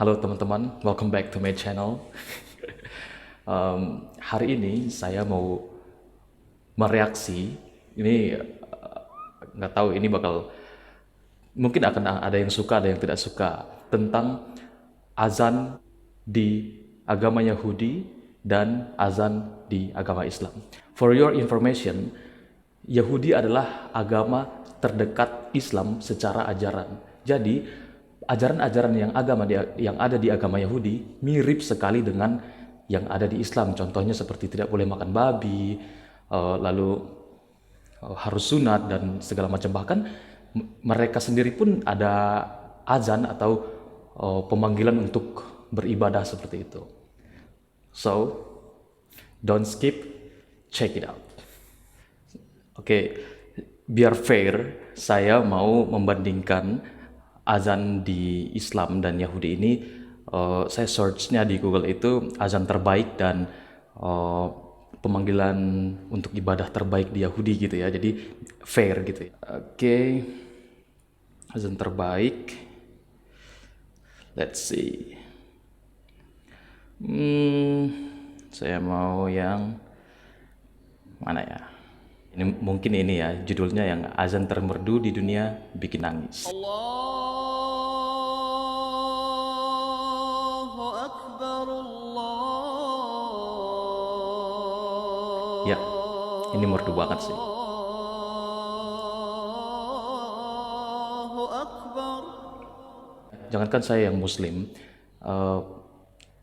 Halo teman-teman, welcome back to my channel. Hari ini saya mau mereaksi. Ini nggak tahu ini bakal mungkin akan ada yang suka, ada yang tidak suka tentang azan di agama Yahudi dan azan di agama Islam. For your information, Yahudi adalah agama terdekat Islam secara ajaran. Jadi ajaran-ajaran yang ada di agama Yahudi mirip sekali dengan yang ada di Islam. Contohnya seperti tidak boleh makan babi, lalu harus sunat dan segala macam. Bahkan mereka sendiri pun ada azan atau pemanggilan untuk beribadah seperti itu. So, don't skip, check it out. Oke, biar fair, saya mau membandingkan azan di Islam dan Yahudi ini. Saya searchnya di Google itu azan terbaik dan pemanggilan untuk ibadah terbaik di Yahudi gitu ya. Jadi fair gitu ya. Oke, azan terbaik. Let's see. Saya mau yang mana ya? Ini mungkin ini ya judulnya, yang azan termerdu di dunia bikin nangis. Allahu Akbar, Ya, ini merdu banget sih. Allahu Akbar. Jangankan saya yang Muslim,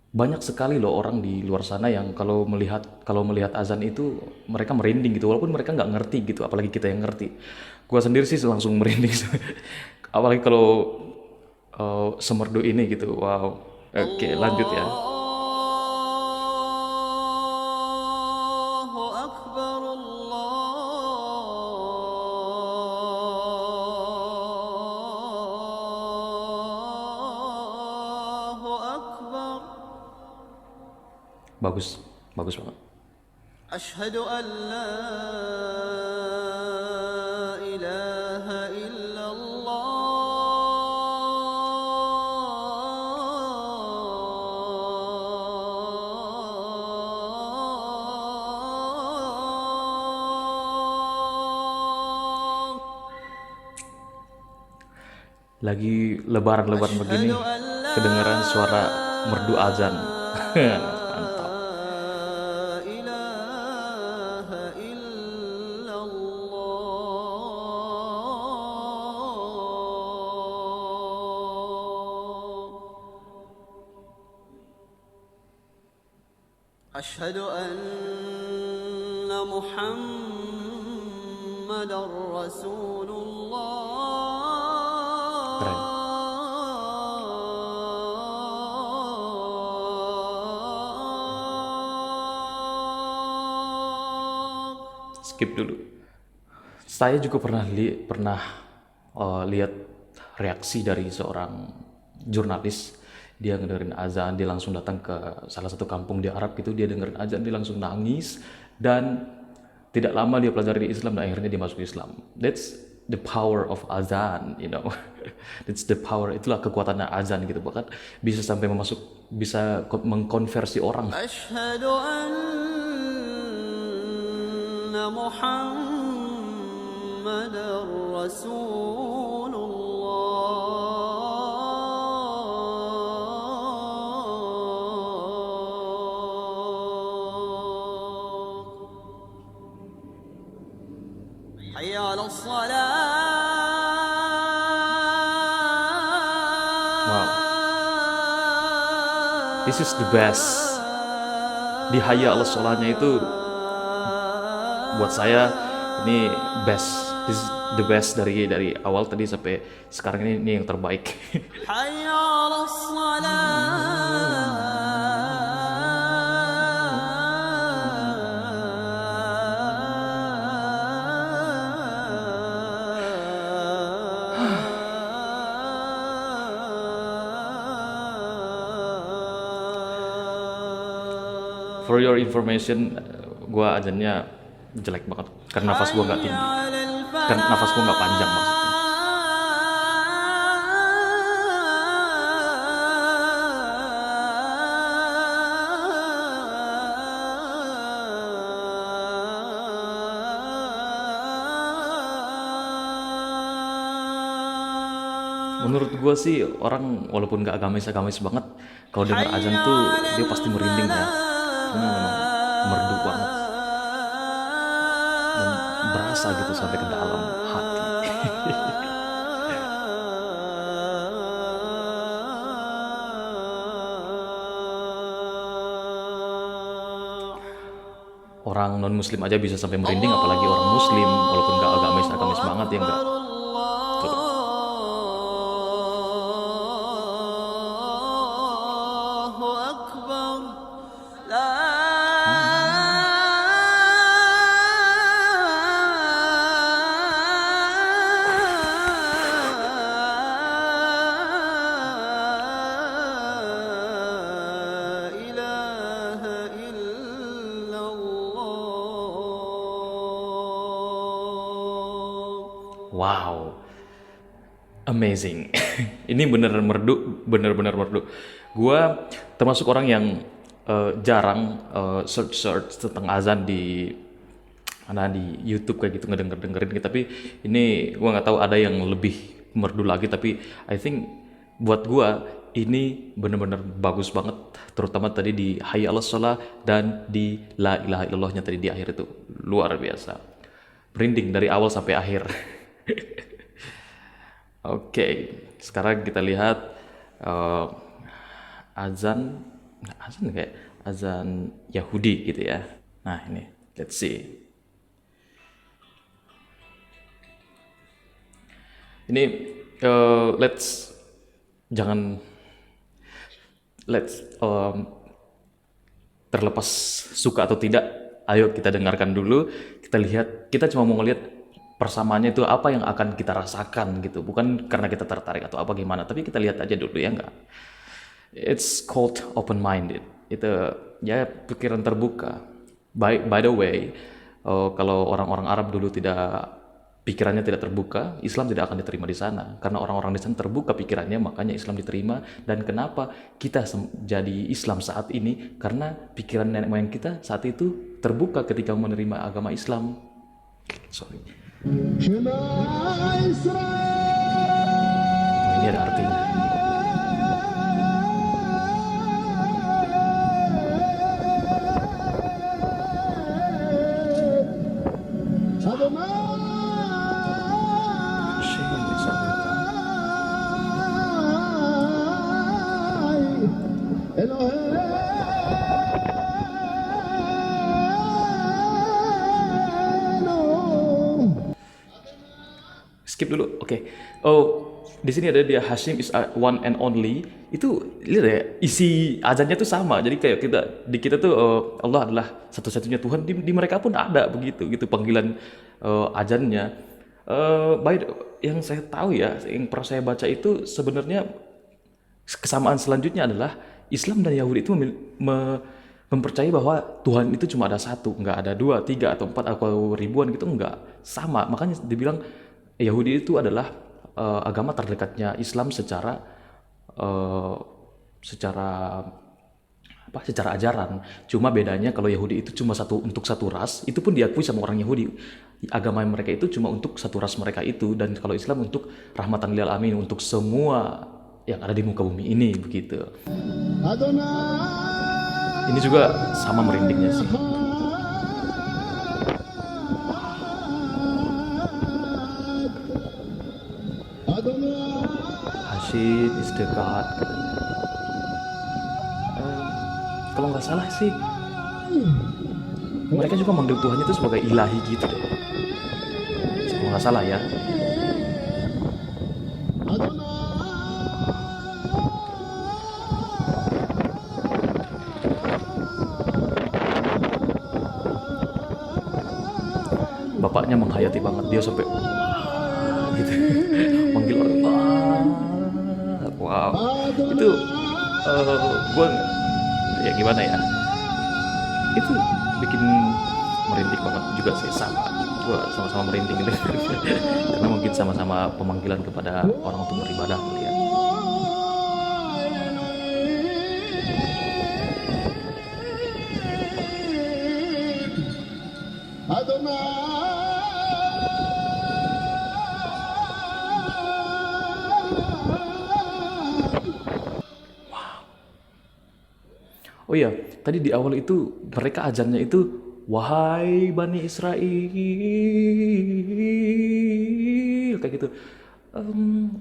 banyak sekali loh orang di luar sana yang kalau melihat azan itu mereka merinding gitu, walaupun mereka nggak ngerti gitu, apalagi kita yang ngerti. Gua sendiri sih langsung merinding, apalagi kalau semerdu ini gitu. Wow. Oke, lanjut ya. Allahu Akbar, Allahu Akbar. Bagus, bagus banget. Asyhadu an la ilaha illallah. Lagi lebaran-lebaran begini, kedengaran suara merdu azan. Mantap. ilaha illallah. Asyhadu anna Muhammadar Keren. Rasulullah. Skip dulu. Saya juga pernah lihat reaksi dari seorang jurnalis. Dia ngedengerin azan, dia langsung datang ke salah satu kampung di Arab gitu, dia dengerin azan, dia langsung nangis, dan tidak lama dia pelajari Islam dan akhirnya dia masuk Islam. That's the power of azan, you know. That's the power, itulah kekuatannya azan gitu. Bahkan bisa sampai bisa mengkonversi orang. Asyhadu anna Muhammadar Rasulullah. Hayya 'alas salah. Wow, this is the best. Di hayya 'alas sholahnya itu buat saya ini best. This is the best dari awal tadi sampai sekarang, ini yang terbaik. Hayya 'alas salah. For your information, gua azannya jelek banget karena nafas gua nggak tinggi, karena nafas gua nggak panjang maksudnya. Menurut gue sih orang walaupun gak agamis-agamis banget, kalau dengar azan حي tuh على dia pasti merinding ya, karena memang merdu banget dan berasa gitu sampai ke dalam hati. الفلاح. Orang non muslim aja bisa sampai merinding, apalagi orang muslim walaupun gak agamis-agamis banget ya enggak. Coba. الله أكبر لا إله إلا الله. Wow, amazing. Ini beneran merdu, bener-bener merdu. Gua termasuk orang yang jarang search tentang azan di mana di YouTube kayak gitu ngedenger-dengerin gitu. Tapi ini gua nggak tahu ada yang lebih merdu lagi. Tapi I think buat gua ini bener-bener bagus banget. Terutama tadi di Hayya 'alas shalah dan di La ilaha illallahnya tadi di akhir itu luar biasa. Merinding dari awal sampai akhir. Oke, sekarang kita lihat eh, azan, nggak azan kayak azan Yahudi gitu ya. Nah ini, let's see. Ini jangan let's terlepas suka atau tidak, ayo kita dengarkan dulu. Kita lihat, kita cuma mau ngelihat persamaannya itu apa yang akan kita rasakan gitu, bukan karena kita tertarik atau apa gimana, tapi kita lihat aja dulu ya enggak. It's called open minded. Itu ya pikiran terbuka. By the way, kalau orang-orang Arab dulu pikirannya tidak terbuka, Islam tidak akan diterima di sana. Karena orang-orang di sana terbuka pikirannya, makanya Islam diterima. Dan kenapa kita jadi Islam saat ini? Karena pikiran nenek moyang kita saat itu terbuka ketika menerima agama Islam. Sorry. Ini ada artinya. Skip dulu, oke. Oh, di sini ada dia Hashim is one and only. Itu lihat ya, isi azannya tuh sama. Jadi kayak di kita tuh Allah adalah satu-satunya Tuhan. Di mereka pun ada begitu, gitu panggilan azannya. Yang saya tahu ya, yang pernah saya baca itu sebenarnya kesamaan selanjutnya adalah Islam dan Yahudi itu mempercayai bahwa Tuhan itu cuma ada satu, nggak ada dua, tiga, atau empat, atau ribuan gitu, nggak sama. Makanya dibilang Yahudi itu adalah agama terdekatnya Islam secara ajaran. Cuma bedanya kalau Yahudi itu cuma untuk satu ras, itu pun diakui sama orang Yahudi. Agama mereka itu cuma untuk satu ras mereka itu, dan kalau Islam untuk rahmatan lil alamin, untuk semua yang ada di muka bumi ini begitu. Ini juga sama merindingnya sih. Hashim is the God katanya. Kalau nggak salah sih mereka juga manggil Tuhannya itu sebagai ilahi gitu deh. Kalau nggak salah ya. Bapaknya menghayati banget, dia sampai gitu manggil orang. Wow, itu gue ya gimana ya, itu bikin merinding banget juga sih. Gue sama-sama merinding gitu. Karena mungkin sama-sama pemanggilan kepada orang untuk beribadah kali ya. Oh iya, tadi di awal itu mereka ajannya itu wahai Bani Israel kayak gitu.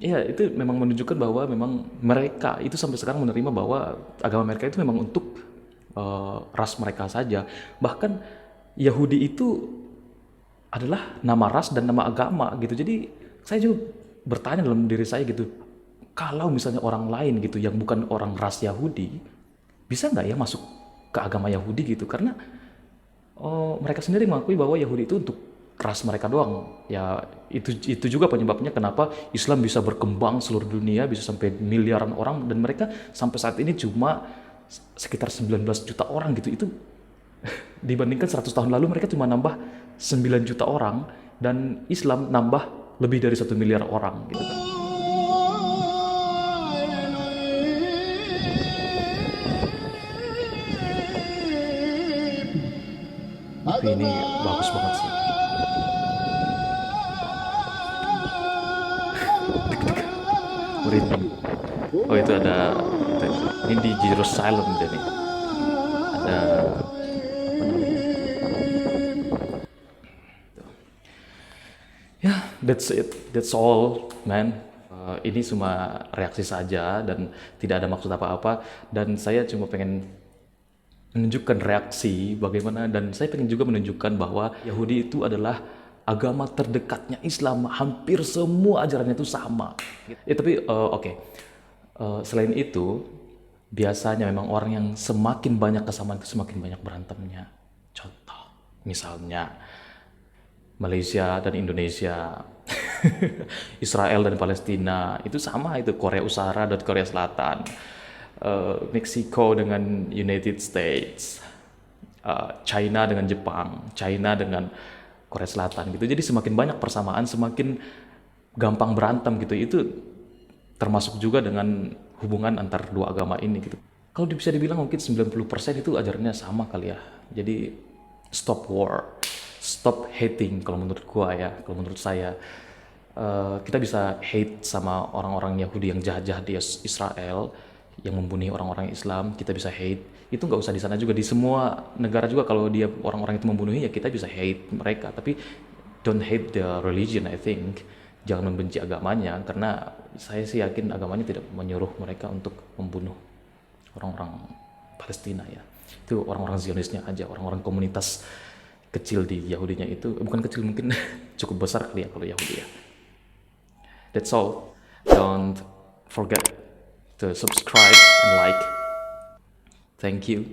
Ya itu memang menunjukkan bahwa memang mereka itu sampai sekarang menerima bahwa agama mereka itu memang untuk ras mereka saja. Bahkan Yahudi itu adalah nama ras dan nama agama gitu. Jadi saya juga bertanya dalam diri saya gitu, kalau misalnya orang lain gitu yang bukan orang ras Yahudi, bisa nggak ya masuk ke agama Yahudi gitu? Karena mereka sendiri mengakui bahwa Yahudi itu untuk ras mereka doang. Ya itu juga penyebabnya kenapa Islam bisa berkembang seluruh dunia, bisa sampai miliaran orang dan mereka sampai saat ini cuma sekitar 19 juta orang gitu. Itu dibandingkan 100 tahun lalu mereka cuma nambah 9 juta orang dan Islam nambah lebih dari 1 miliar orang gitu kan. Tapi ini bagus banget sih. Merinding. Oh itu ada, ini di Jerusalem jadi ada apa namanya? Ya, that's it. That's all, man. Ini cuma reaksi saja dan tidak ada maksud apa-apa. Dan saya cuma pengen menunjukkan reaksi bagaimana dan saya pengen juga menunjukkan bahwa Yahudi itu adalah agama terdekatnya Islam. Hampir semua ajarannya itu sama. Ya, tapi oke. Selain itu, biasanya memang orang yang semakin banyak kesamaan itu semakin banyak berantemnya. Contoh, misalnya Malaysia dan Indonesia, Israel dan Palestina, itu sama itu Korea Utara dan Korea Selatan, Meksiko dengan United States, China dengan Jepang, China dengan Korea Selatan gitu. Jadi semakin banyak persamaan, semakin gampang berantem gitu. Itu termasuk juga dengan hubungan antar dua agama ini gitu. Kalau bisa dibilang mungkin 90% itu ajarannya sama kali ya. Jadi stop war, stop hating kalau menurut gua ya, kalau menurut saya. Kita bisa hate sama orang-orang Yahudi yang jahat-jahat di Israel, yang membunuh orang-orang Islam, kita bisa hate. Itu nggak usah di sana juga, di semua negara juga kalau dia orang-orang itu membunuhi ya kita bisa hate mereka. Tapi don't hate the religion, I think. Jangan membenci agamanya, karena saya sih yakin agamanya tidak menyuruh mereka untuk membunuh orang-orang Palestina ya. Itu orang-orang Zionisnya aja, orang-orang komunitas kecil di Yahudinya itu, bukan kecil mungkin cukup besar kali ya kalau Yahudi ya. That's all. Don't forget to subscribe and like. Thank you.